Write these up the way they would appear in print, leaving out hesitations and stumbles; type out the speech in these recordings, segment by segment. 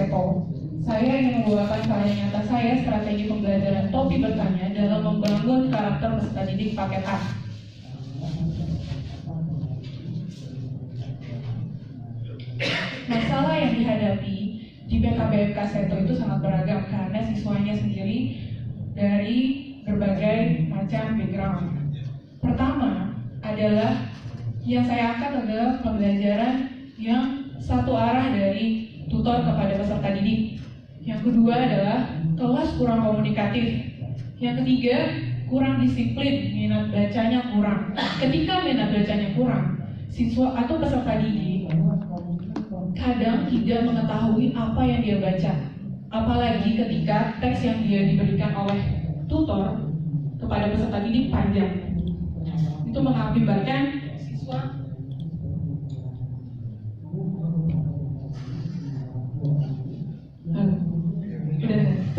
Seto. Saya ingin membawakan karya nyata saya, strategi pembelajaran topi bertanya dalam membangun karakter peserta didik paket A. Masalah yang dihadapi di PKBMK Seto itu sangat beragam karena siswanya sendiri dari berbagai macam background. Pertama adalah yang saya angkat adalah pembelajaran yang satu arah dari tutor kepada peserta didik. Yang kedua adalah kelas kurang komunikatif. Yang ketiga, kurang disiplin, minat bacanya kurang. Ketika minat bacanya kurang, siswa atau peserta didik kadang tidak mengetahui apa yang dia baca. Apalagi ketika teks yang dia diberikan oleh tutor kepada peserta didik panjang. Itu mengakibatkan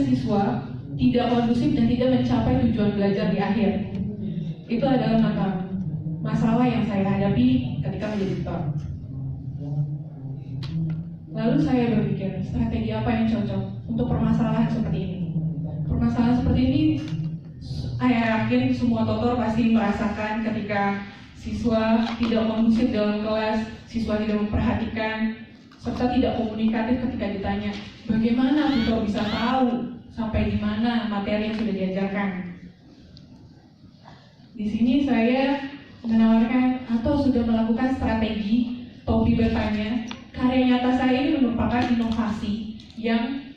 siswa tidak kondusif dan tidak mencapai tujuan belajar di akhir. Itu adalah masalah yang saya hadapi ketika menjadi tutor. Lalu saya berpikir, strategi apa yang cocok untuk permasalahan seperti ini? Permasalahan seperti ini, saya yakin semua tutor pasti merasakan ketika siswa tidak kondusif dalam kelas, siswa tidak memperhatikan, serta tidak komunikatif ketika ditanya, bagaimana tutor bisa tahu sampai di mana materi yang sudah diajarkan. Di sini saya menawarkan atau sudah melakukan strategi topi bertanya. Karya nyata saya ini merupakan inovasi yang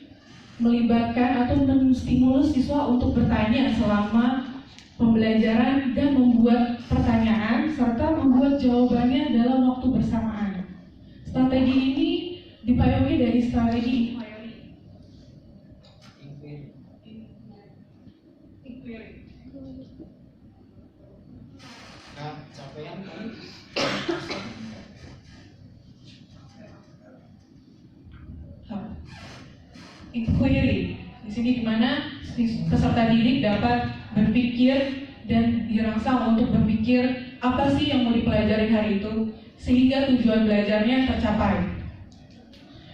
melibatkan atau menstimulus siswa untuk bertanya selama pembelajaran dan membuat pertanyaan serta membuat jawabannya dalam waktu bersamaan. Strategi ini dipayungi dari strategi inquiry. Nah, capaian tadi inquiry. Di sini dimana peserta didik dapat berpikir dan dirangsang untuk berpikir apa sih yang mau dipelajari hari itu sehingga tujuan belajarnya tercapai.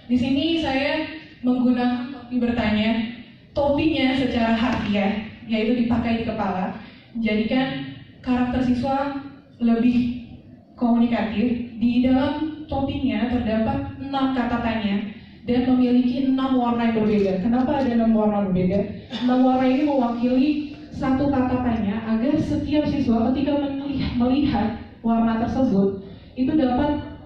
Di sini saya menggunakan topi bertanya, topinya secara harfiah, yaitu dipakai di kepala, menjadikan karakter siswa lebih komunikatif. Di dalam topinya terdapat 6 kata tanya dan memiliki 6 warna yang berbeda. Kenapa ada 6 warna berbeda? 6 warna ini mewakili satu kata tanya agar setiap siswa ketika melihat warna tersebut itu dapat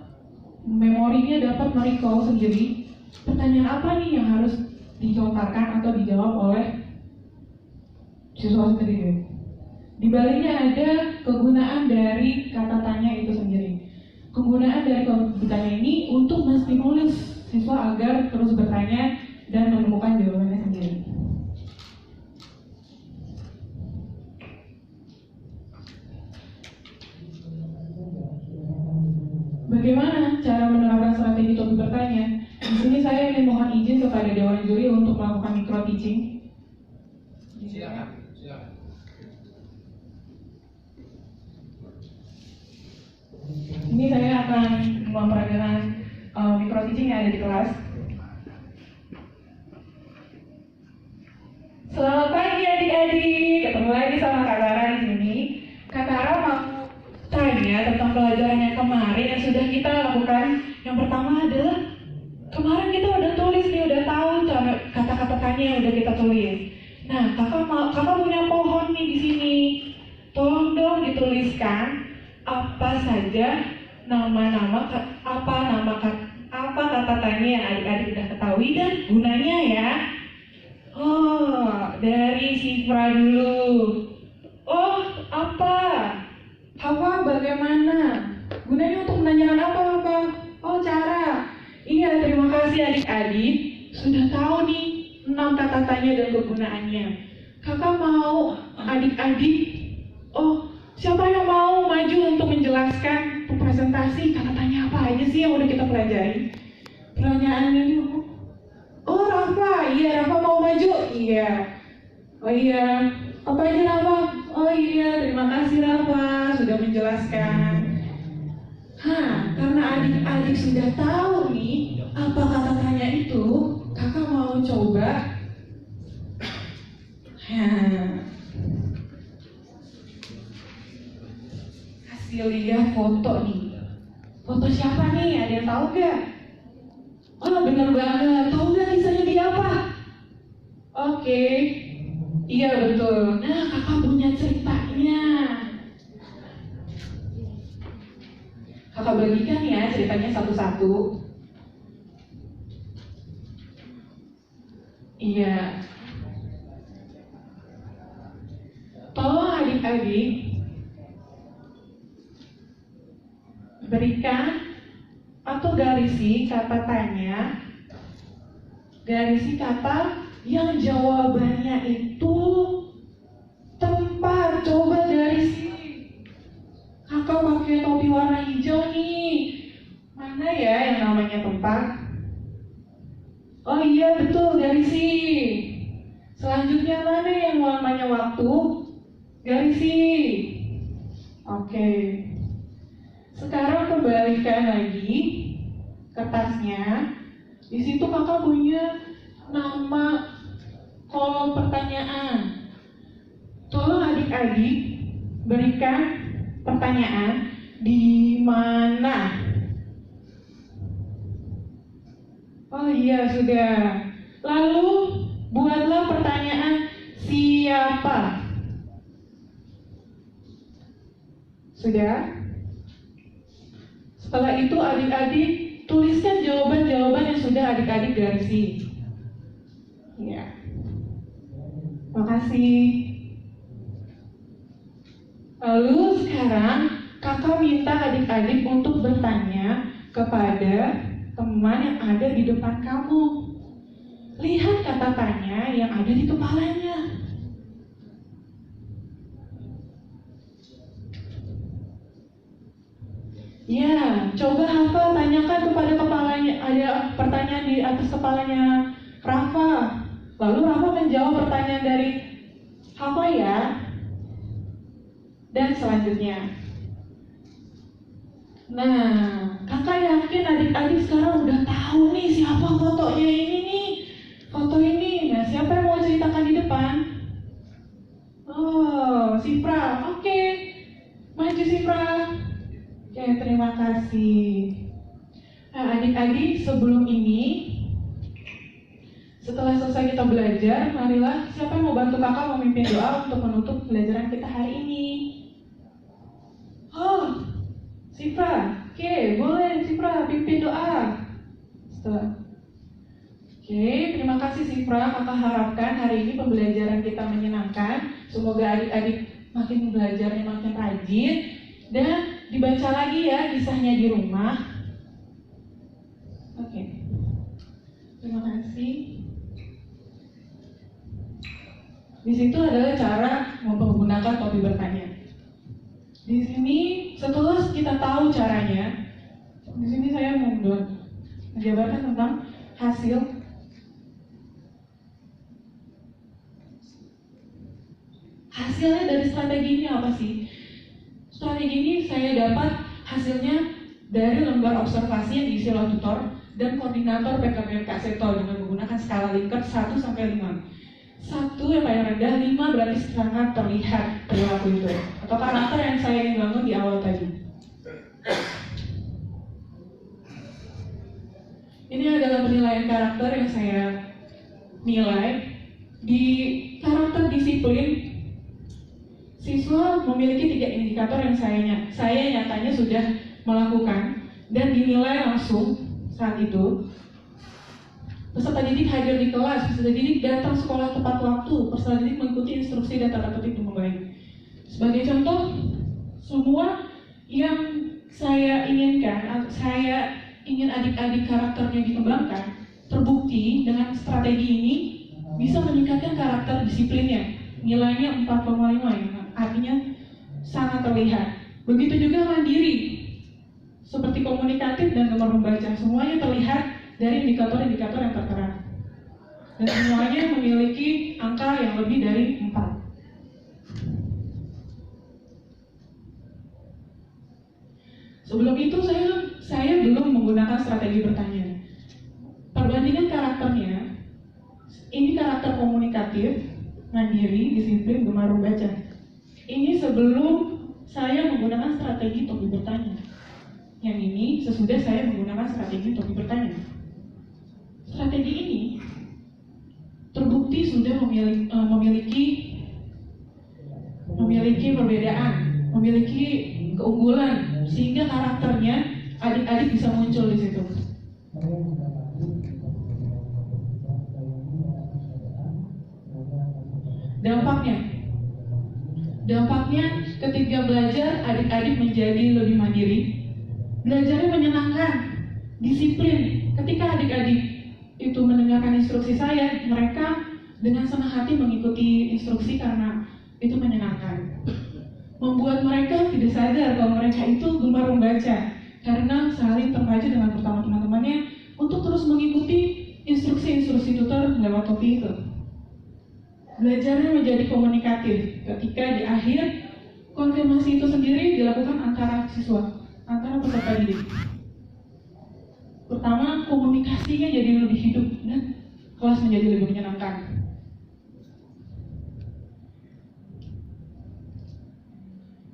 memorinya dapat merecall sendiri pertanyaan apa nih yang harus dilontarkan atau dijawab oleh siswa sendiri. Di baliknya ada kegunaan dari kata tanya itu sendiri. Kegunaan dari kata tanya ini untuk menstimulus siswa agar terus bertanya dan menemukan jawabannya sendiri. Bagaimana cara menerapkan strategi topi bertanya? Di sini saya ingin mohon izin kepada Dewan Juri untuk melakukan micro teaching. Silakan. Ini saya akan memperagakan micro teaching yang ada di kelas. Selamat pagi adik-adik, ketemu lagi sama Kak Tara di sini. Kak Tara mau tanya tentang pelajaran yang kemarin yang sudah kita lakukan. Yang pertama adalah kemarin kita udah tulis nih, udah tahu kata-kata tanya yang udah kita tulis. Nah, kakak punya pohon nih di sini. Tolong dong dituliskan apa saja apa kata tanya yang adik-adik udah ketahui dan gunanya ya. Oh, dari Sifra dulu. Oh, apa? Hawa bagaimana? Gunanya untuk menanyakan apa? Oh, cara. Iya, terima kasih adik-adik. Sudah tahu nih 6 kata tanya dan kegunaannya. Kakak mau adik-adik, siapa yang mau maju untuk menjelaskan presentasi kata tanya apa aja sih yang udah kita pelajari? Pertanyaannya ini, Rafa, iya Rafa mau maju? Iya. Oh iya, apa aja Rafa? Oh iya, terima kasih Rafa sudah menjelaskan. Karena adik-adik sudah tahu nih apa kata tanya itu, kakak foto nih. Foto siapa nih? Ada yang tahu gak? Oh bener banget, tahu gak kisahnya dia apa? Oke, iya betul. Nah kakak punya ceritanya. Kakak bagikan ya ceritanya satu-satu. Iya. Tolong adik-adik berikan atau garisi kata tanya, garisi kata yang jawabannya itu tempat. Coba garisi. Kakak pakai topi warna hijau nih. Mana ya yang namanya tempat? Oh iya betul, garisi. Selanjutnya mana yang namanya waktu? Garisi. Oke. Sekarang kembalikan lagi kertasnya. Di situ kakak punya nama kolom pertanyaan. Tolong adik-adik berikan pertanyaan di mana. Oh iya sudah. Lalu buatlah pertanyaan siapa. Sudah? Setelah itu adik-adik tuliskan jawaban-jawaban yang sudah adik-adik garisi. Ya. Makasih. Lalu sekarang kakak minta adik-adik untuk bertanya kepada teman yang ada di depan kamu. Lihat kata tanya yang ada di kepalanya. Ya, coba hafal, tanyakan kepada kepalanya. Ada pertanyaan di atas kepalanya Rafa. Lalu Rafa menjawab pertanyaan dari Rafa ya. Dan selanjutnya. Nah, kakak yakin adik-adik sekarang udah tahu nih siapa fotonya ini nih. Foto ini. Nah, siapa yang mau ceritakan di depan? Oh, Sifra. Oke. Maju Sifra. Oke, terima kasih. Nah, adik-adik sebelum ini, setelah selesai kita belajar, marilah siapa yang mau bantu kakak memimpin doa untuk menutup pelajaran kita hari ini? Oh, Sifra, oke, boleh Sifra pimpin doa. Oke, terima kasih Sifra. Kakak harapkan hari ini pembelajaran kita menyenangkan. Semoga adik-adik makin belajarnya makin rajin dan dibaca lagi ya kisahnya di rumah. Oke, terima kasih. Di situ adalah cara menggunakan topi bertanya. Di sini setelah kita tahu caranya, di sini saya mau menjabarkan tentang hasilnya dari strategi ini apa sih? Strategi ini saya dapat hasilnya dari lembar observasi yang diisi oleh tutor dan koordinator PKBM Kak Seto dengan menggunakan skala Likert 1 sampai 5. 1 yang paling rendah, 5 berarti sangat terlihat perilaku itu atau karakter yang saya ingin bangun di awal tadi. Ini adalah penilaian karakter yang saya nilai. Di karakter disiplin, siswa memiliki 3 indikator yang saya nyatanya sudah melakukan dan dinilai langsung saat itu. Peserta didik hadir di kelas, peserta didik datang sekolah tepat waktu, peserta didik mengikuti instruksi dan tata tertib dengan baik. Sebagai contoh, semua yang saya inginkan, saya ingin adik-adik karakternya dikembangkan, terbukti dengan strategi ini bisa meningkatkan karakter disiplinnya. Nilainya 4,5 ya, artinya sangat terlihat. Begitu juga mandiri, seperti komunikatif dan gemar membaca, semuanya terlihat dari indikator-indikator yang tertera. Dan semuanya memiliki angka yang lebih dari 4. Sebelum itu saya belum menggunakan strategi bertanya. Perbandingan karakternya, ini karakter komunikatif, mandiri, disiplin, gemar membaca. Ini sebelum saya menggunakan strategi untuk bertanya. Yang ini sesudah saya menggunakan strategi untuk bertanya. Strategi ini terbukti sudah memiliki perbedaan, memiliki keunggulan, sehingga karakternya adik-adik bisa muncul di situ. Dampaknya ketika belajar, adik-adik menjadi lebih mandiri. Belajarnya menyenangkan, disiplin. Ketika adik-adik itu mendengarkan instruksi saya, mereka dengan senang hati mengikuti instruksi karena itu menyenangkan. Membuat mereka tidak sadar kalau mereka itu gemar membaca karena saling terpacu dengan bersama teman-temannya untuk terus mengikuti instruksi-instruksi tutor lewat topik itu. Belajarnya menjadi komunikatif ketika di akhir konfirmasi itu sendiri dilakukan antara siswa, antara peserta didik. Pertama, komunikasinya jadi lebih hidup dan kelas menjadi lebih menyenangkan.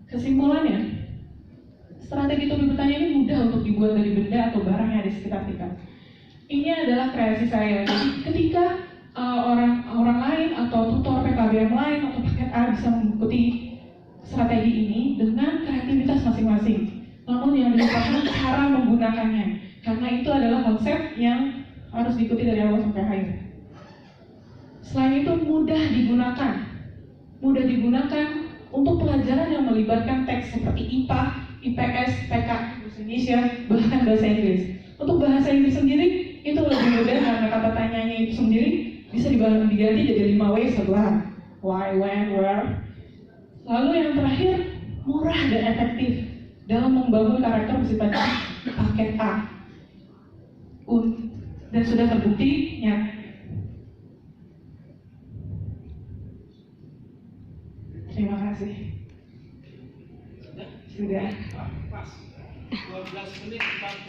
Kesimpulannya, strategi topik bertanya ini mudah untuk dibuat dari benda atau barang yang ada di sekitar kita. Ini adalah kreasi saya. Jadi ketika orang lain atau tutor PKBM lain atau paket A bisa mengikuti strategi ini dengan kreativitas masing-masing. Namun yang dilupakan cara menggunakannya, karena itu adalah konsep yang harus diikuti dari awal sampai akhir. Selain itu mudah digunakan untuk pelajaran yang melibatkan teks seperti IPA, IPS, PK, Bahasa Indonesia, bahkan Bahasa Inggris. Untuk Bahasa Inggris sendiri itu lebih mudah karena kata tanyanya itu sendiri bisa diganti jadi 5W setelah why, when, where. Lalu yang terakhir, murah dan efektif dalam membangun karakter bersifat paket A. Dan sudah terbukti nyata. Terima kasih. Sudah. Pas. 12 menit 40.